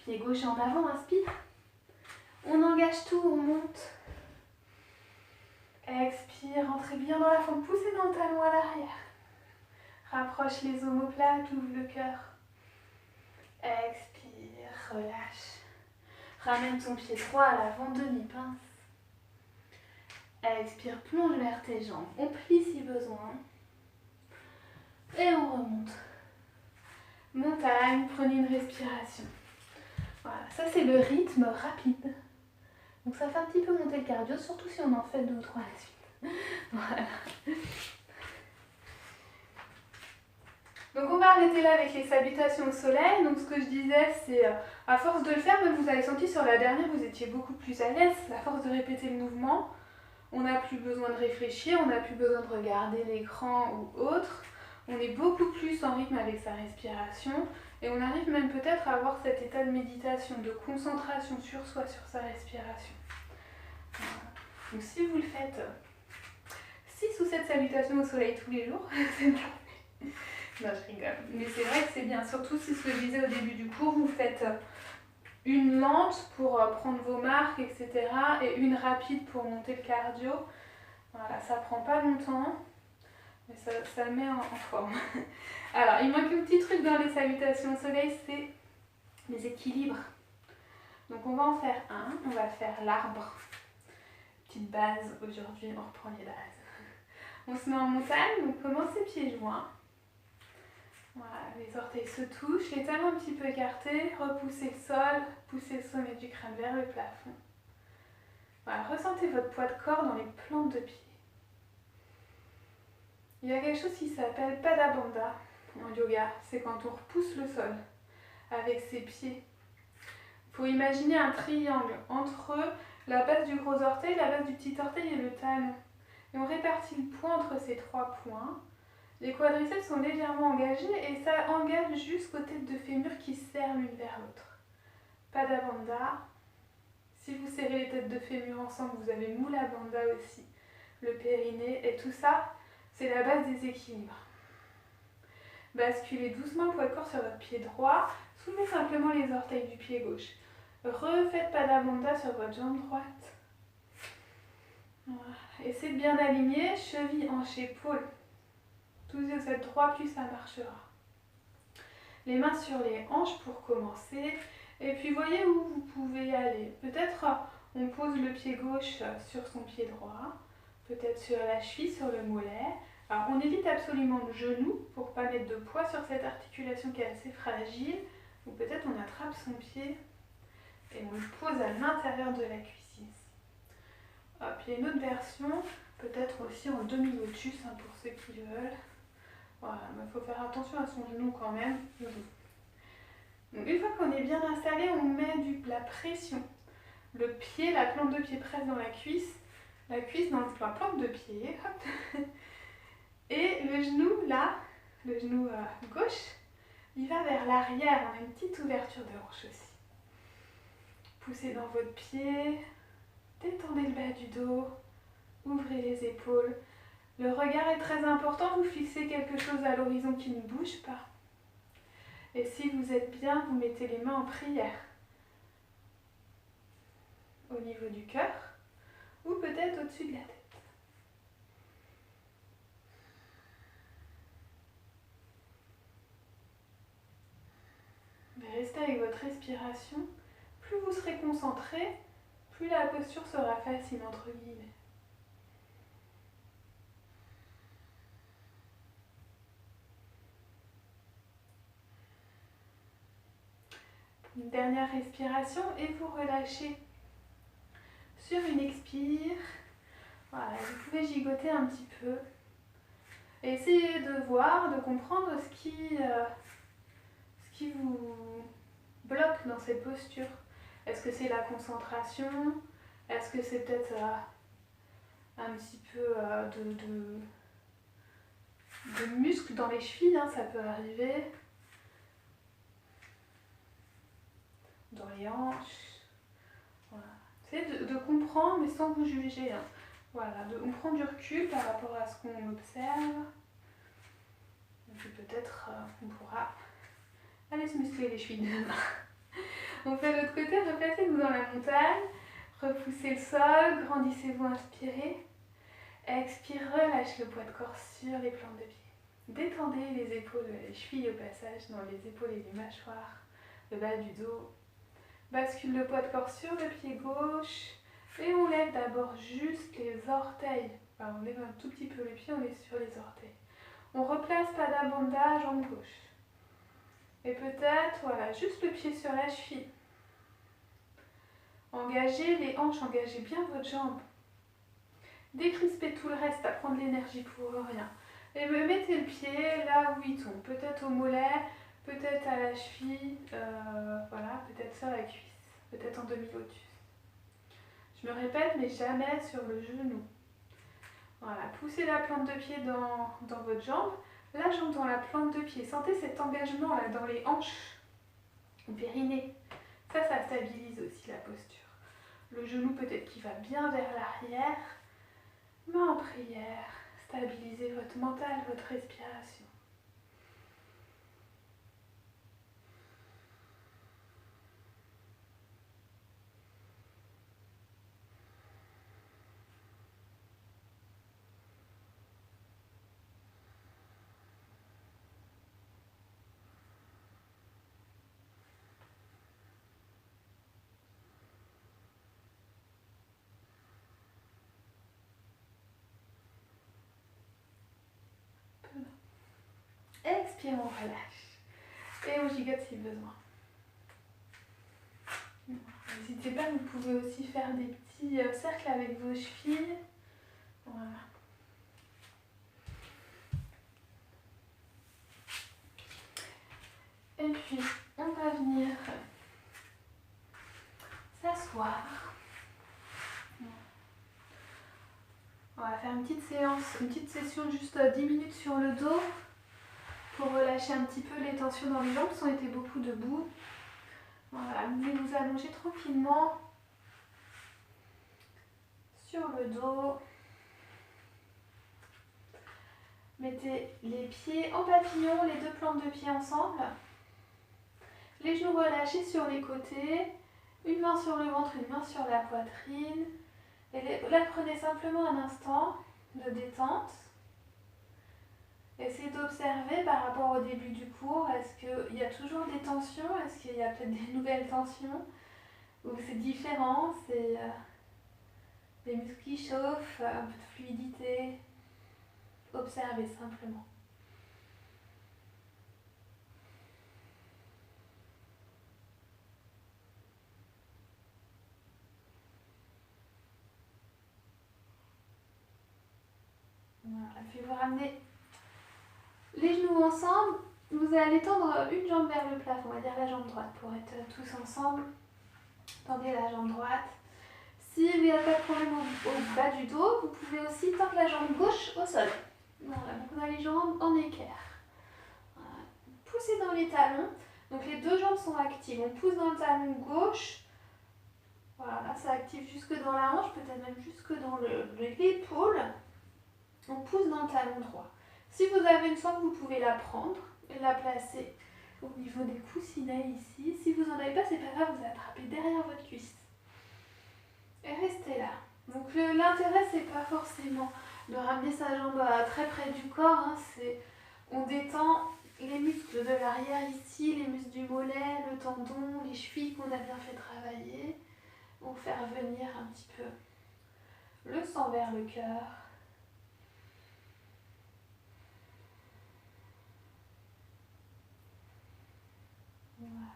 Pied gauche en avant, inspire. On engage tout, on monte. Expire, entrez bien dans la fente, poussez dans le talon à l'arrière. Rapproche les omoplates, ouvre le cœur. Expire, relâche. Ramène ton pied droit à l'avant, demi-pince. Expire, plonge vers tes jambes. On plie si besoin. Et on remonte. Montagne, prenez une respiration. Voilà, ça c'est le rythme rapide. Donc ça fait un petit peu monter le cardio, surtout si on en fait 2 ou 3 à la suite. Voilà. Donc on va arrêter là avec les salutations au soleil. Donc ce que je disais, c'est à force de le faire, même vous avez senti sur la dernière, vous étiez beaucoup plus à l'aise. À force de répéter le mouvement, on n'a plus besoin de réfléchir, on n'a plus besoin de regarder l'écran ou autre. On est beaucoup plus en rythme avec sa respiration et on arrive même peut-être à avoir cet état de méditation, de concentration sur soi, sur sa respiration. Voilà. Donc si vous le faites 6 ou 7 salutations au soleil tous les jours, c'est parfait. Non, je rigole. Mais c'est vrai que c'est bien, surtout si ce que je disais au début du cours, vous faites une lente pour prendre vos marques, etc. et une rapide pour monter le cardio. Voilà, ça prend pas longtemps. Mais ça le met en forme. Alors, il manque un petit truc dans les salutations au soleil, c'est les équilibres. Donc on va en faire un, on va faire l'arbre. Petite base, aujourd'hui on reprend les bases. On se met en montagne, donc commencez pieds joints. Voilà, les orteils se touchent, les talons un petit peu écartés, repoussez le sol, poussez le sommet du crâne vers le plafond. Voilà, ressentez votre poids de corps dans les plantes de pied. Il y a quelque chose qui s'appelle Pada Bandha en yoga, c'est quand on repousse le sol avec ses pieds. Il faut imaginer un triangle entre la base du gros orteil, la base du petit orteil et le talon. Et on répartit le poids entre ces 3 points. Les quadriceps sont légèrement engagés et ça engage jusqu'aux têtes de fémur qui se serrent l'une vers l'autre. Pada Bandha. Si vous serrez les têtes de fémur ensemble, vous avez Mula Bandha aussi, le périnée, et tout ça, c'est la base des équilibres. Basculez doucement le poids de corps sur votre pied droit, soulevez simplement les orteils du pied gauche. Refaites Pada Bandha sur votre jambe droite. Voilà. Essayez de bien aligner, cheville, hanche, épaule. Plus vous êtes droit, plus ça marchera. Les mains sur les hanches pour commencer. Et puis voyez où vous pouvez aller. Peut-être on pose le pied gauche sur son pied droit. Peut-être sur la cheville, sur le mollet. Alors on évite absolument le genou pour ne pas mettre de poids sur cette articulation qui est assez fragile. Ou peut-être on attrape son pied et on le pose à l'intérieur de la cuisse ici. Hop, il y a une autre version, peut-être aussi en demi-lotus pour ceux qui veulent. Voilà, mais il faut faire attention à son genou quand même. Donc, une fois qu'on est bien installé, on met la pression. Le pied, la plante de pied presse dans la cuisse dans la plante de pied. Hop. Et le genou là, le genou gauche, il va vers l'arrière. On a une petite ouverture de hanche aussi. Poussez dans votre pied, détendez le bas du dos, ouvrez les épaules. Le regard est très important, vous fixez quelque chose à l'horizon qui ne bouge pas. Et si vous êtes bien, vous mettez les mains en prière au niveau du cœur ou peut-être au-dessus de la tête. Mais restez avec votre respiration. Plus vous serez concentré, plus la posture sera facile entre guillemets. Une dernière respiration et vous relâchez sur une expire. Voilà, vous pouvez gigoter un petit peu. Et essayez de voir, de comprendre ce qui vous bloque dans cette posture. Est-ce que c'est la concentration? Est-ce que c'est peut-être un petit peu de muscles dans les chevilles, hein, ça peut arriver. Dans les hanches. Voilà. Essayez de comprendre, mais sans vous juger. Hein. Voilà, on prend du recul par rapport à ce qu'on observe. Et puis peut-être on pourra aller se muscler les chevilles demain. On fait l'autre côté, replacez-vous dans la montagne. Repoussez le sol, grandissez-vous, inspirez. Expire, relâche le poids de corps sur les plantes de pied. Détendez les épaules, les chevilles au passage, dans les épaules et les mâchoires, le bas du dos. Bascule le poids de corps sur le pied gauche et on lève d'abord juste les orteils. Enfin, on lève un tout petit peu le pied, on est sur les orteils. On replace Pada Bandha, jambe gauche. Et peut-être, voilà, juste le pied sur la cheville. Engagez les hanches, engagez bien votre jambe. Décrispez tout le reste, à prendre l'énergie pour rien. Et mettez le pied là où il tombe. Peut-être au mollet, peut-être à la cheville, voilà, peut-être sur la cuisse, peut-être en demi-lotus. Je me répète, mais jamais sur le genou. Voilà, poussez la plante de pied dans votre jambe, la jambe dans la plante de pied. Sentez cet engagement là dans les hanches, au périnée. Ça stabilise aussi la posture. Le genou peut-être qui va bien vers l'arrière. Main en prière, stabilisez votre mental, votre respiration. Expire, on relâche. Et on gigote si besoin. N'hésitez pas, vous pouvez aussi faire des petits cercles avec vos chevilles. Voilà. Et puis, on va venir s'asseoir. On va faire une petite séance, une petite session juste 10 minutes sur le dos pour relâcher un petit peu les tensions dans les jambes qui ont été beaucoup debout. Voilà, vous venez vous allonger tranquillement sur le dos. Mettez les pieds en papillon, les deux plantes de pied ensemble. Les genoux relâchés sur les côtés. Une main sur le ventre, une main sur la poitrine. Et là, prenez simplement un instant de détente. Essayez d'observer par rapport au début du cours, est-ce qu'il y a toujours des tensions? Est-ce qu'il y a peut-être des nouvelles tensions? Ou c'est différent? C'est les muscles qui chauffent, un peu de fluidité. Observez simplement. Voilà. Puis vous ramenez les genoux ensemble. Vous allez tendre une jambe vers le plafond, on va dire la jambe droite pour être tous ensemble. Tendez la jambe droite. Si vous n'avez pas de problème au bas du dos, vous pouvez aussi tendre la jambe gauche au sol. Voilà, donc on a les jambes en équerre. Voilà. Poussez dans les talons. Donc les deux jambes sont actives. On pousse dans le talon gauche. Voilà, ça active jusque dans la hanche, peut-être même jusque dans l'épaule. On pousse dans le talon droit. Si vous avez une sangle, vous pouvez la prendre et la placer au niveau des coussinets ici. Si vous n'en avez pas, c'est pas grave, vous attrapez derrière votre cuisse. Et restez là. Donc l'intérêt, c'est pas forcément de ramener sa jambe très près du corps. Hein, on détend les muscles de l'arrière ici, les muscles du mollet, le tendon, les chevilles qu'on a bien fait travailler. Donc faire venir un petit peu le sang vers le cœur. Voilà.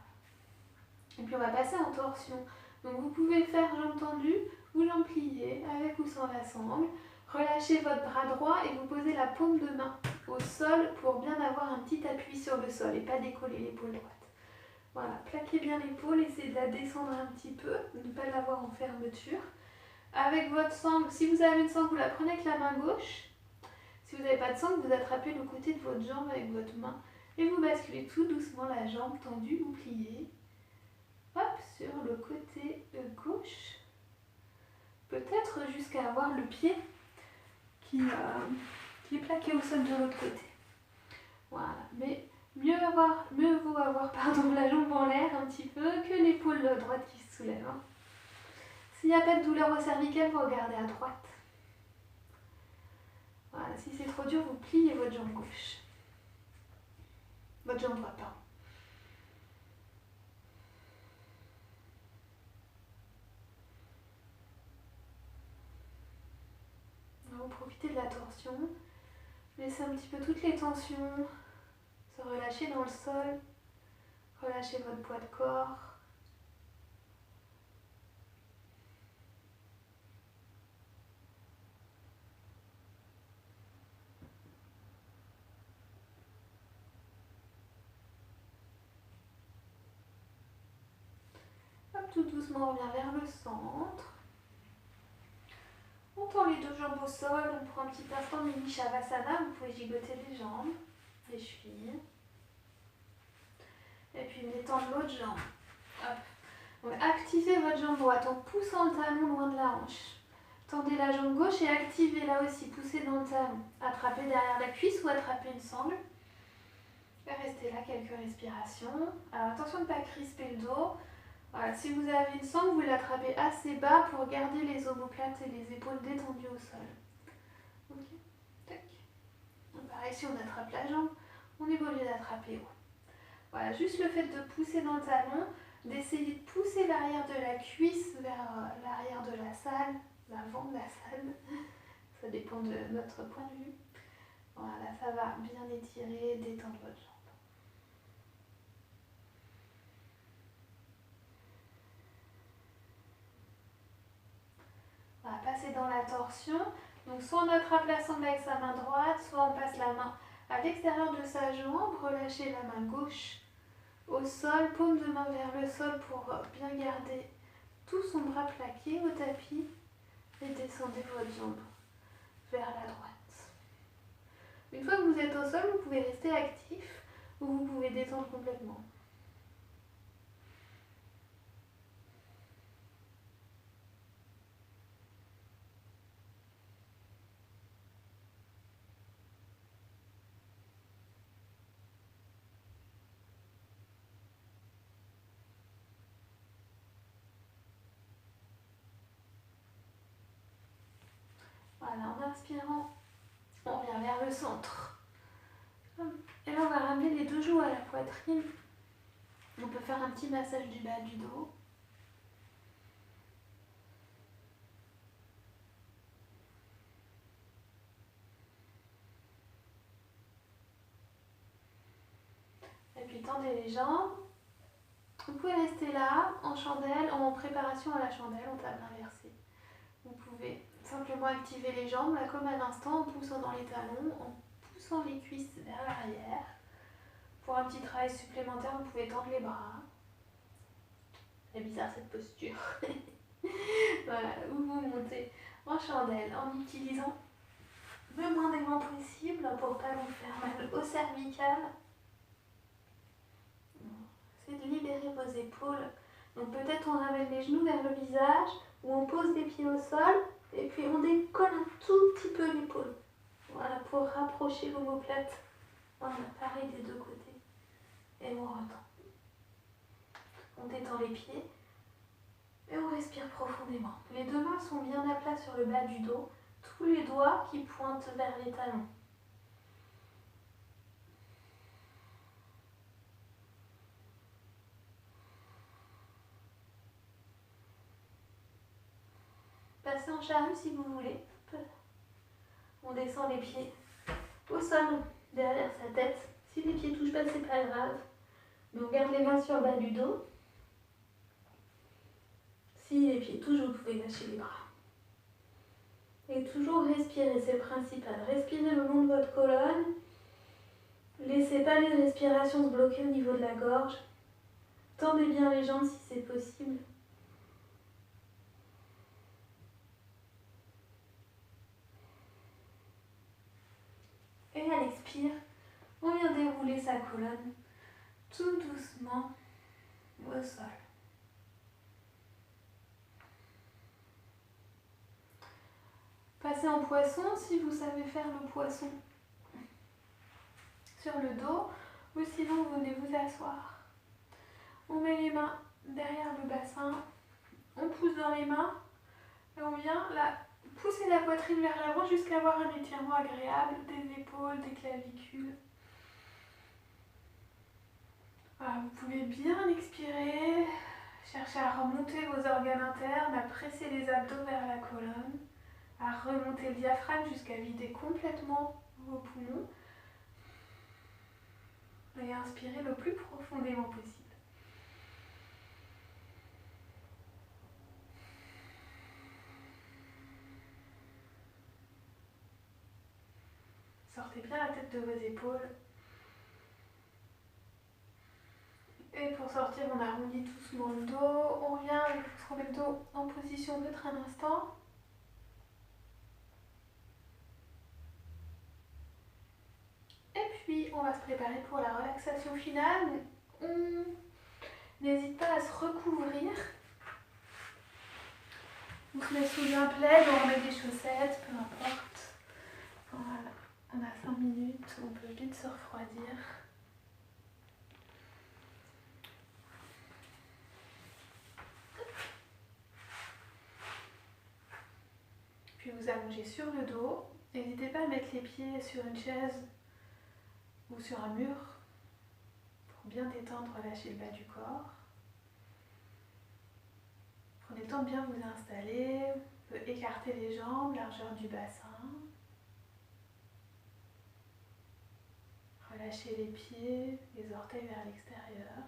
Et puis on va passer en torsion. Donc vous pouvez faire jambes tendues ou jambes pliées, avec ou sans la sangle. Relâchez votre bras droit et vous posez la paume de main au sol pour bien avoir un petit appui sur le sol et pas décoller l'épaule droite. Voilà, plaquez bien l'épaule, essayez de la descendre un petit peu, de ne pas l'avoir en fermeture. Avec votre sangle, si vous avez une sangle, vous la prenez avec la main gauche. Si vous n'avez pas de sangle, vous attrapez le côté de votre jambe avec votre main et vous basculez tout doucement la jambe tendue ou pliée. Hop, sur le côté gauche. Peut-être jusqu'à avoir le pied qui est plaqué au sol de l'autre côté. Voilà, mais mieux vaut avoir la jambe en l'air un petit peu que l'épaule droite qui se soulève. Hein. S'il n'y a pas de douleur au cervical, vous regardez à droite. Voilà, si c'est trop dur, vous pliez votre jambe gauche. Votre jambe droite, pardon. Vous profitez de la torsion. Laissez un petit peu toutes les tensions se relâcher dans le sol. Relâchez votre poids de corps. Hop, tout doucement, on revient vers le centre. On tend les deux jambes au sol, on prend un petit instant mini shavasana, vous pouvez gigoter les jambes, les chevilles. Et puis détendre l'autre jambe. Hop. Donc, activez votre jambe droite en poussant le talon loin de la hanche. Tendez la jambe gauche et activez là aussi, poussez dans le talon. Attrapez derrière la cuisse ou attrapez une sangle. Et restez là quelques respirations. Alors attention de ne pas crisper le dos. Voilà, si vous avez une sangle, vous l'attrapez assez bas pour garder les omoplates et les épaules détendues au sol. Ok. Tac. Donc, pareil, si on attrape la jambe, on n'est pas obligé d'attraper haut. Voilà, juste le fait de pousser dans le talon, d'essayer de pousser l'arrière de la cuisse vers l'arrière de la salle, l'avant de la salle. Ça dépend de notre point de vue. Voilà, ça va bien étirer, détendre votre jambe. On va passer dans la torsion. Donc soit on attrape la sangle avec sa main droite, soit on passe la main à l'extérieur de sa jambe, relâchez la main gauche au sol, paume de main vers le sol pour bien garder tout son bras plaqué au tapis et descendez votre jambe vers la droite. Une fois que vous êtes au sol, vous pouvez rester actif ou vous pouvez détendre complètement. Voilà, en inspirant, on revient vers le centre. Et là, on va ramener les deux joues à la poitrine. On peut faire un petit massage du bas du dos. Et puis tendez les jambes. Vous pouvez rester là, en chandelle, en préparation à la chandelle, en table inversée. Vous pouvez simplement activer les jambes, là, comme à l'instant, en poussant dans les talons, en poussant les cuisses vers l'arrière. Pour un petit travail supplémentaire, vous pouvez tendre les bras. C'est bizarre cette posture. Voilà, vous vous montez en chandelle en utilisant le moins d'aimant possible pour ne pas vous faire mal au cervical. C'est de libérer vos épaules. Donc peut-être on ramène les genoux vers le visage ou on pose les pieds au sol et puis on décolle un tout petit peu l'épaule. Voilà, pour rapprocher l'omoplate. Voilà, pareil des deux côtés. Et on retend. On détend les pieds et on respire profondément. Les deux mains sont bien à plat sur le bas du dos. Tous les doigts qui pointent vers les talons. Passez en charrue si vous voulez. On descend les pieds au sol, derrière sa tête. Si les pieds touchent pas, c'est pas grave. Mais on garde les mains sur le bas du dos. Si les pieds touchent, vous pouvez lâcher les bras. Et toujours respirer, c'est le principal. Respirez le long de votre colonne. Laissez pas les respirations se bloquer au niveau de la gorge. Tendez bien les jambes si c'est possible. Et à l'expire, on vient dérouler sa colonne tout doucement au sol. Passez en poisson si vous savez faire le poisson sur le dos ou sinon vous venez vous asseoir. On met les mains derrière le bassin, on pousse dans les mains et on vient là, pousser la poitrine vers l'avant jusqu'à avoir un étirement agréable des épaules, des clavicules. Voilà, vous pouvez bien expirer, chercher à remonter vos organes internes, à presser les abdos vers la colonne, à remonter le diaphragme jusqu'à vider complètement vos poumons et à inspirer le plus profondément possible. Sortez bien la tête de vos épaules. Et pour sortir, on arrondit doucement le dos. On revient, on remet le dos en position neutre un instant. Et puis, on va se préparer pour la relaxation finale. On n'hésite pas à se recouvrir. On se met sous un plaid, on remet des chaussettes, peu importe. Voilà, on a 5 minutes, on peut vite se refroidir. Puis vous allongez sur le dos. N'hésitez pas à mettre les pieds sur une chaise ou sur un mur pour bien détendre, relâcher le bas du corps. Prenez le temps de bien vous installer. Vous pouvez écarter les jambes, largeur du bassin. Relâchez les pieds, les orteils vers l'extérieur.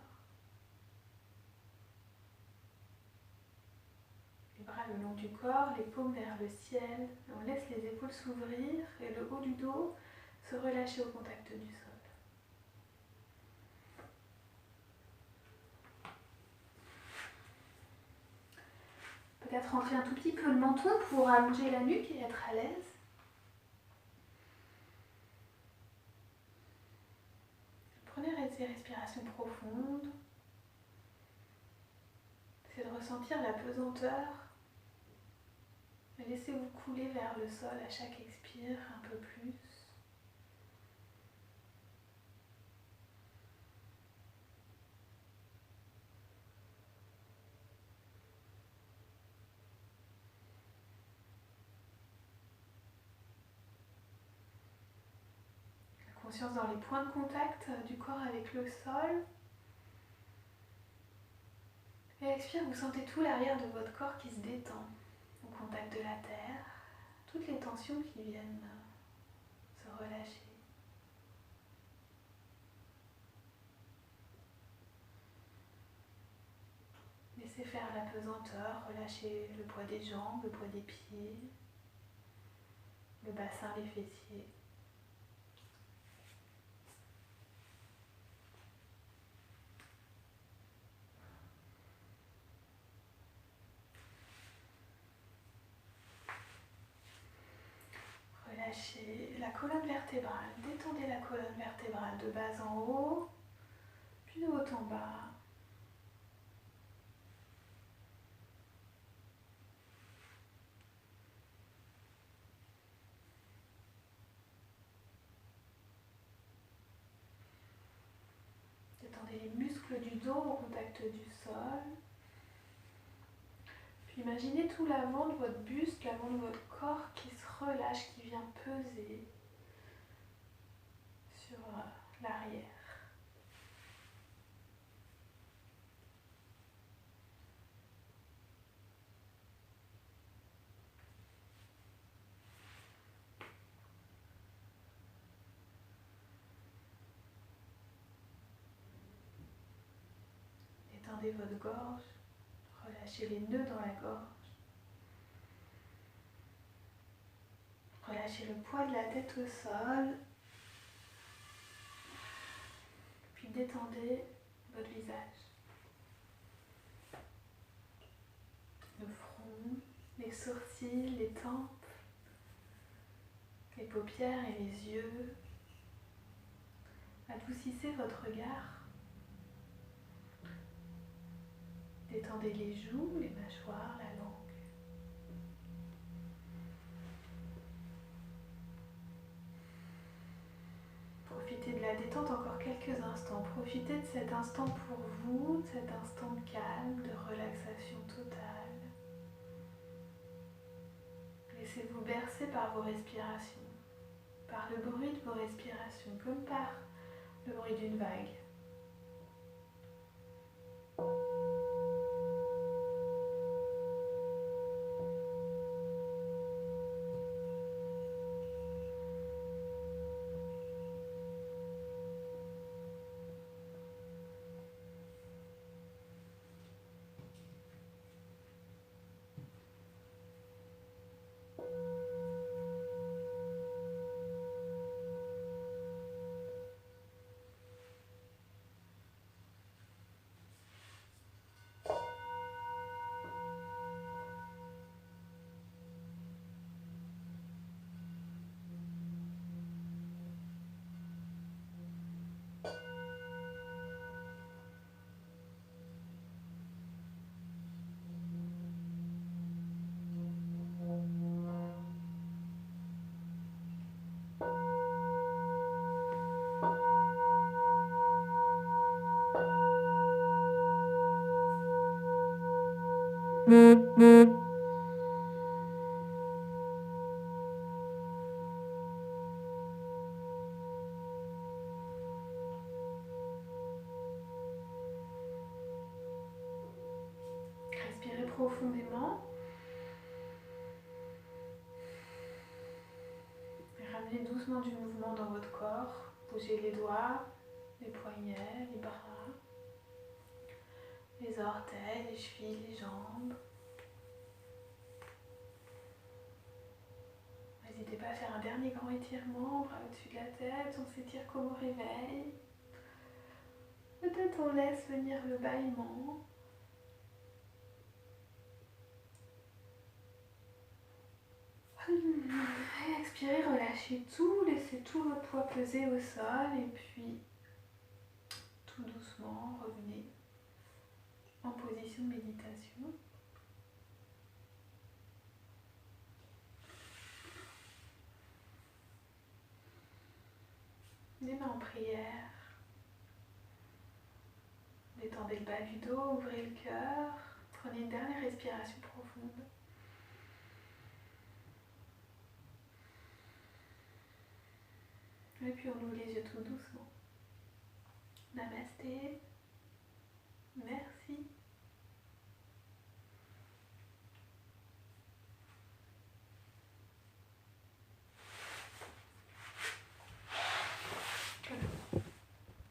Les bras le long du corps, les paumes vers le ciel. On laisse les épaules s'ouvrir et le haut du dos se relâcher au contact du sol. Peut-être enfler un tout petit peu le menton pour allonger la nuque et être à l'aise. Prenez des respirations profondes. C'est de ressentir la pesanteur. Et laissez-vous couler vers le sol à chaque expire un peu plus. conscience dans les points de contact du corps avec le sol. Et expire, vous sentez tout l'arrière de votre corps qui se détend au contact de la terre. Toutes les tensions qui viennent se relâcher. Laissez faire la pesanteur, relâchez le poids des jambes, le poids des pieds, le bassin, les fessiers. Relâchez la colonne vertébrale, détendez la colonne vertébrale de bas en haut, puis de haut en bas. Détendez les muscles du dos au contact du sol. Puis imaginez tout l'avant de votre buste, l'avant de votre corps qui se relâche, qui vient peser sur l'arrière. Détendez votre gorge, relâchez les nœuds dans la gorge. Relâchez le poids de la tête au sol. Puis détendez votre visage. Le front, les sourcils, les tempes, les paupières et les yeux. Adoucissez votre regard. Détendez les joues, les mâchoires, la langue. Profitez de la détente encore quelques instants. Profitez de cet instant pour vous, de cet instant de calme, de relaxation totale. Laissez-vous bercer par vos respirations, par le bruit de vos respirations, comme par le bruit d'une vague. Respirez profondément. Et ramenez doucement du mouvement dans votre corps. Bougez les doigts, les poignets, les bras, les orteils, les chevilles, les jambes. N'hésitez pas à faire un dernier grand étirement, bras au-dessus de la tête, on s'étire comme au réveil. Peut-être on laisse venir le bâillement. Et expirez, relâchez tout, laissez tout votre poids peser au sol et puis tout doucement revenez en position de méditation. Les mains en prière. Détendez le bas du dos, ouvrez le cœur. Prenez une dernière respiration profonde. Et puis on ouvre les yeux tout doucement. Namasté.